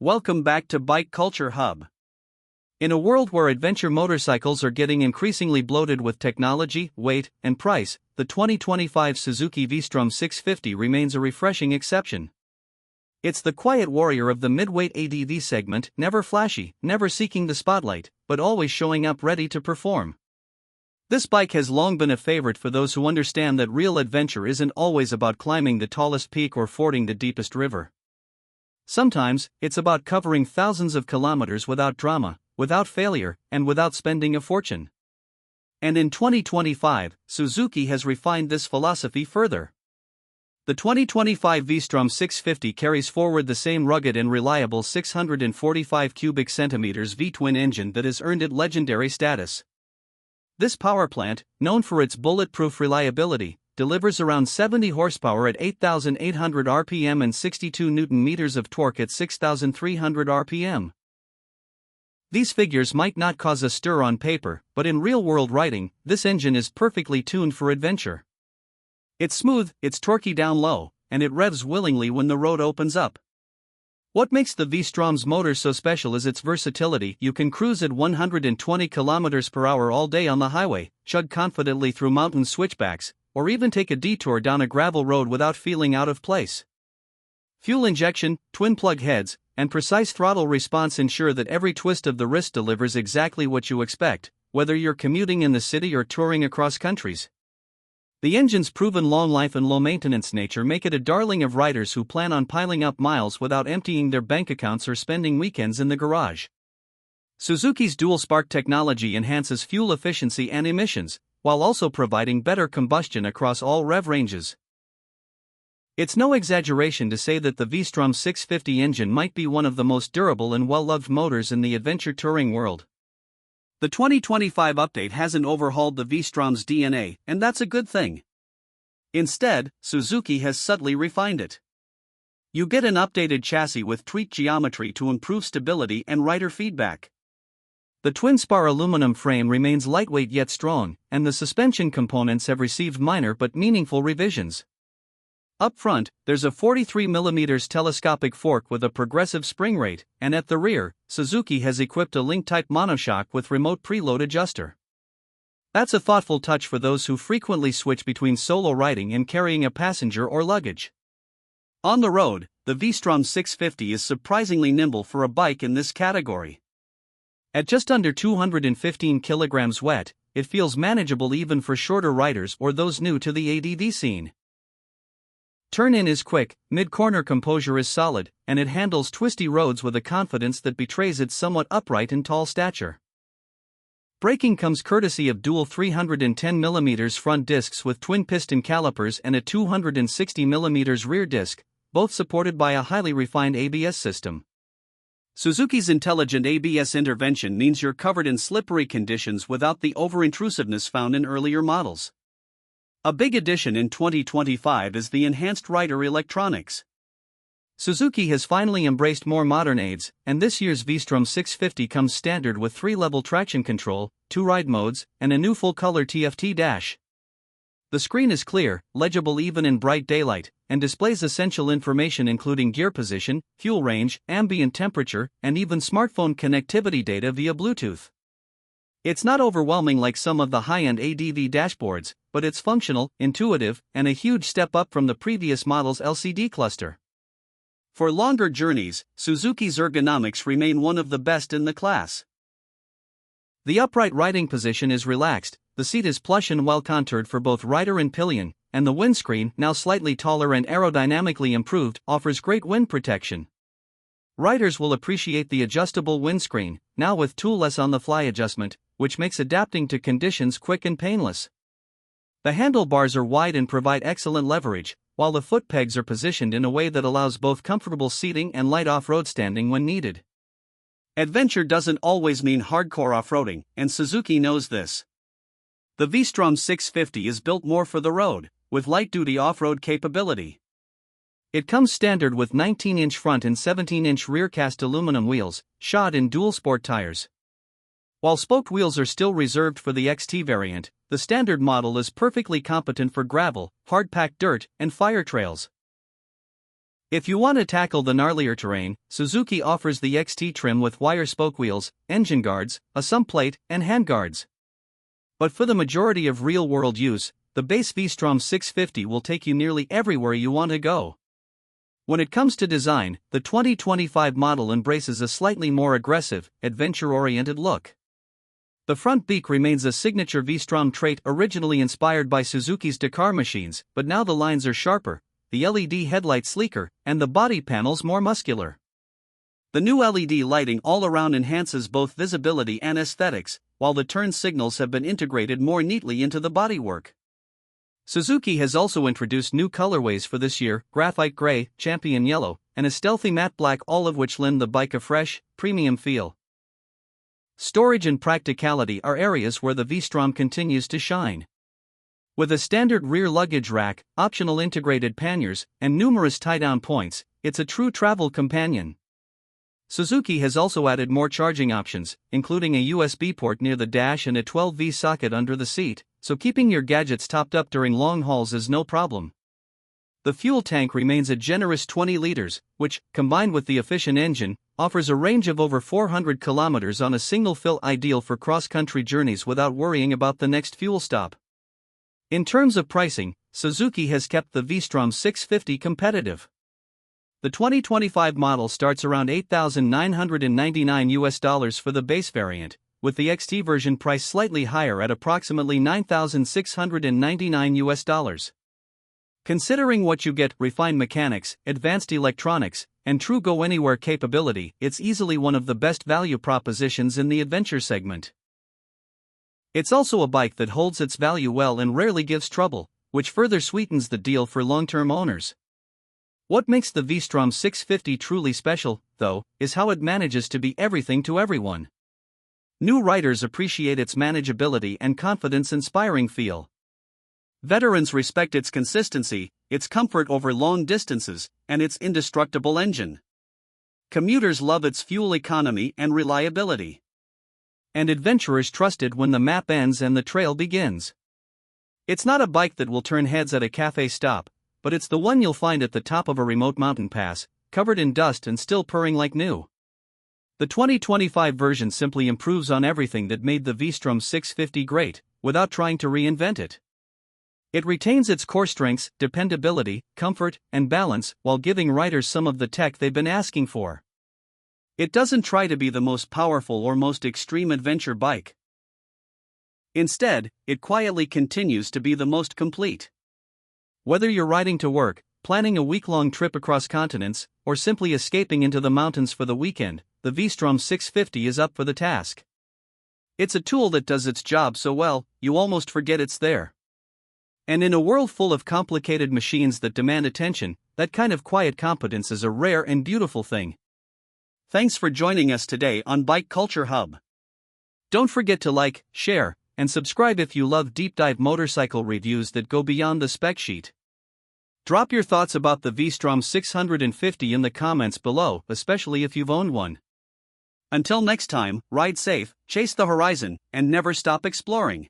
Welcome back to Bike Culture Hub. In a world where adventure motorcycles are getting increasingly bloated with technology, weight, and price, the 2025 Suzuki V-Strom 650 remains a refreshing exception. It's the quiet warrior of the midweight ADV segment, never flashy, never seeking the spotlight, but always showing up ready to perform. This bike has long been a favorite for those who understand that real adventure isn't always about climbing the tallest peak or fording the deepest river. Sometimes, it's about covering thousands of kilometers without drama, without failure, and without spending a fortune. And in 2025, Suzuki has refined this philosophy further. The 2025 V-Strom 650 carries forward the same rugged and reliable 645 cubic centimeters V-twin engine that has earned it legendary status. This powerplant, known for its bulletproof reliability, delivers around 70 horsepower at 8,800 rpm and 62 Nm of torque at 6,300 rpm. These figures might not cause a stir on paper, but in real-world riding, this engine is perfectly tuned for adventure. It's smooth, it's torquey down low, and it revs willingly when the road opens up. What makes the V-Strom's motor so special is its versatility. You can cruise at 120 km per hour all day on the highway, chug confidently through mountain switchbacks, or even take a detour down a gravel road without feeling out of place. Fuel injection, twin-plug heads, and precise throttle response ensure that every twist of the wrist delivers exactly what you expect, whether you're commuting in the city or touring across countries. The engine's proven long life and low-maintenance nature make it a darling of riders who plan on piling up miles without emptying their bank accounts or spending weekends in the garage. Suzuki's dual-spark technology enhances fuel efficiency and emissions, while also providing better combustion across all rev ranges. It's no exaggeration to say that the V-Strom 650 engine might be one of the most durable and well-loved motors in the adventure touring world. The 2025 update hasn't overhauled the V-Strom's DNA, and that's a good thing. Instead, Suzuki has subtly refined it. You get an updated chassis with tweaked geometry to improve stability and rider feedback. The twin-spar aluminum frame remains lightweight yet strong, and the suspension components have received minor but meaningful revisions. Up front, there's a 43mm telescopic fork with a progressive spring rate, and at the rear, Suzuki has equipped a link-type monoshock with remote preload adjuster. That's a thoughtful touch for those who frequently switch between solo riding and carrying a passenger or luggage. On the road, the V-Strom 650 is surprisingly nimble for a bike in this category. At just under 215 kilograms wet, it feels manageable even for shorter riders or those new to the ADV scene. Turn-in is quick, mid-corner composure is solid, and it handles twisty roads with a confidence that betrays its somewhat upright and tall stature. Braking comes courtesy of dual 310mm front discs with twin-piston calipers and a 260mm rear disc, both supported by a highly refined ABS system. Suzuki's intelligent ABS intervention means you're covered in slippery conditions without the over-intrusiveness found in earlier models. A big addition in 2025 is the enhanced rider electronics. Suzuki has finally embraced more modern aids, and this year's V-Strom 650 comes standard with 3-level traction control, 2 ride modes, and a new full-color TFT dash. The screen is clear, legible even in bright daylight, and displays essential information including gear position, fuel range, ambient temperature, and even smartphone connectivity data via Bluetooth. It's not overwhelming like some of the high-end ADV dashboards, but it's functional, intuitive, and a huge step up from the previous model's LCD cluster. For longer journeys, Suzuki's Ergonomics remain one of the best in the class. The upright riding position is relaxed, the seat is plush and well-contoured for both rider and pillion, and the windscreen, now slightly taller and aerodynamically improved, offers great wind protection. Riders will appreciate the adjustable windscreen, now with toolless on-the-fly adjustment, which makes adapting to conditions quick and painless. The handlebars are wide and provide excellent leverage, while the foot pegs are positioned in a way that allows both comfortable seating and light off-road standing when needed. Adventure doesn't always mean hardcore off-roading, and Suzuki knows this. The V-Strom 650 is built more for the road, with light-duty off-road capability. It comes standard with 19-inch front and 17-inch rear cast aluminum wheels, shod in dual-sport tires. While spoked wheels are still reserved for the XT variant, the standard model is perfectly competent for gravel, hard-packed dirt, and fire trails. If you want to tackle the gnarlier terrain, Suzuki offers the XT trim with wire spoke wheels, engine guards, a sump plate, and handguards. But for the majority of real-world use, the base V-Strom 650 will take you nearly everywhere you want to go. When it comes to design, the 2025 model embraces a slightly more aggressive, adventure-oriented look. The front beak remains a signature V-Strom trait originally inspired by Suzuki's Dakar machines, but now the lines are sharper, the LED headlight sleeker, and the body panels more muscular. The new LED lighting all around enhances both visibility and aesthetics, while the turn signals have been integrated more neatly into the bodywork. Suzuki has also introduced new colorways for this year: graphite gray, champion yellow, and a stealthy matte black, all of which lend the bike a fresh, premium feel. Storage and practicality are areas where the V-Strom continues to shine. With a standard rear luggage rack, optional integrated panniers, and numerous tie-down points, it's a true travel companion. Suzuki has also added more charging options, including a USB port near the dash and a 12V socket under the seat, so keeping your gadgets topped up during long hauls is no problem. The fuel tank remains a generous 20 liters, which, combined with the efficient engine, offers a range of over 400 kilometers on a single fill, ideal for cross-country journeys without worrying about the next fuel stop. In terms of pricing, Suzuki has kept the V-Strom 650 competitive. The 2025 model starts around $8,999 for the base variant, with the XT version priced slightly higher at approximately $9,699. Considering what you get: refined mechanics, advanced electronics, and true go-anywhere capability, it's easily one of the best value propositions in the adventure segment. It's also a bike that holds its value well and rarely gives trouble, which further sweetens the deal for long-term owners. What makes the V-Strom 650 truly special, though, is how it manages to be everything to everyone. New riders appreciate its manageability and confidence-inspiring feel. Veterans respect its consistency, its comfort over long distances, and its indestructible engine. Commuters love its fuel economy and reliability. And adventurers trust it when the map ends and the trail begins. It's not a bike that will turn heads at a cafe stop, but it's the one you'll find at the top of a remote mountain pass, covered in dust and still purring like new. The 2025 version simply improves on everything that made the V-Strom 650 great, without trying to reinvent it. It retains its core strengths: dependability, comfort, and balance, while giving riders some of the tech they've been asking for. It doesn't try to be the most powerful or most extreme adventure bike. Instead, it quietly continues to be the most complete. Whether you're riding to work, planning a week-long trip across continents, or simply escaping into the mountains for the weekend, the V-Strom 650 is up for the task. It's a tool that does its job so well, you almost forget it's there. And in a world full of complicated machines that demand attention, that kind of quiet competence is a rare and beautiful thing. Thanks for joining us today on Bike Culture Hub. Don't forget to like, share, and subscribe if you love deep dive motorcycle reviews that go beyond the spec sheet. Drop your thoughts about the V-Strom 650 in the comments below, especially if you've owned one. Until next time, ride safe, chase the horizon, and never stop exploring.